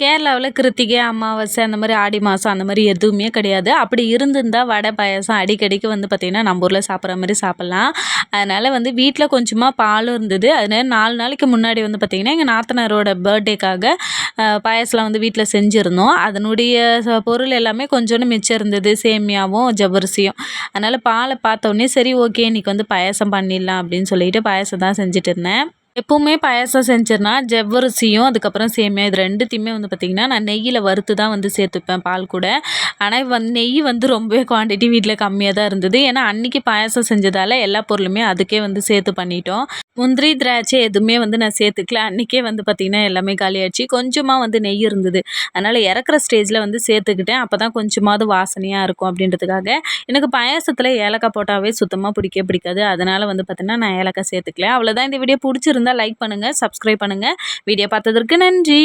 கேரளாவுல கிருத்திகை, அமாவாசை அந்த மாரி ஆடி மாசம் அந்த மாரி எதுவுமே கிடையாது. அப்படி இருந்திருந்தா வடை, பாயாசம் அடிக்கடிக்கு வந்து பார்த்திங்கன்னா, நம்ம ஊர்ல சாப்பிட்ற மாரி சாப்பிட்லாம். அதனால வந்து வீட்ல கொஞ்சமா பாலும் இருந்தது. அதனால 4 நாளைக்கு முன்னாடி வந்து பார்த்திங்கன்னா, எங்க நாத்தனாரோட பர்த்டேக்காக பாயாசம்லாம் வந்து வீட்ல செஞ்சிருந்தோம். அதனுடைய பொருள் எல்லாமே கொஞ்சோண்டு மிச்சம் இருந்தது. சேமியாவும், ஜவ்வரிசியும். அதனால பால பார்த்தோனே, சரி ஓகே இன்னைக்கு வந்து பாயாசம் பண்ணிடலாம் அப்படின்னு சொல்லிட்டு பாயாசம் தான் செஞ்சுட்டு இருந்தேன். எப்பவுமே பாயாசம் செஞ்சேன்னா, ஜவ்வரிசியும், அதுக்கப்புறம் சேமியா இது 2த்தையுமே வந்து பார்த்திங்கன்னா, நான் நெய்யில வறுத்து தான் வந்து சேர்த்துப்பேன் பால் கூட. ஆனா நெய் வந்து ரொம்பவே குவான்டிட்டி வீட்ல கம்மியா தான் இருந்தது. ஏன்னா, அன்னைக்கு பாயாசம் செஞ்சதால எல்லா பொருளுமே அதுக்கே வந்து சேர்த்து பண்ணிட்டோம். முந்திரி, திராட்சை எதுவுமே வந்து நான் சேர்த்துக்கல. அன்னைக்கே வந்து பார்த்திங்கன்னா, எல்லாமே காலியாச்சு. கொஞ்சமா வந்து நெய் இருந்தது. அதனால இறக்குற ஸ்டேஜ்ல வந்து சேர்த்துக்கிட்டேன். அப்பதான் கொஞ்சமாவது வாசனையா இருக்கும் அப்படின்றதுக்காக. எனக்கு பாயாசத்துல ஏலக்காய் போட்டாவே சுத்தமா பிடிக்கவே பிடிக்காது. அதனால வந்து பார்த்தீங்கன்னா, நான் ஏலக்காய் சேர்த்துக்கல. அவ்வளோதான். இந்த வீடியோ புடிச்சிருந்தா லைக் பண்ணுங்க, சப்ஸ்கிரைப் பண்ணுங்க. வீடியோ பார்த்ததற்கு நன்றி.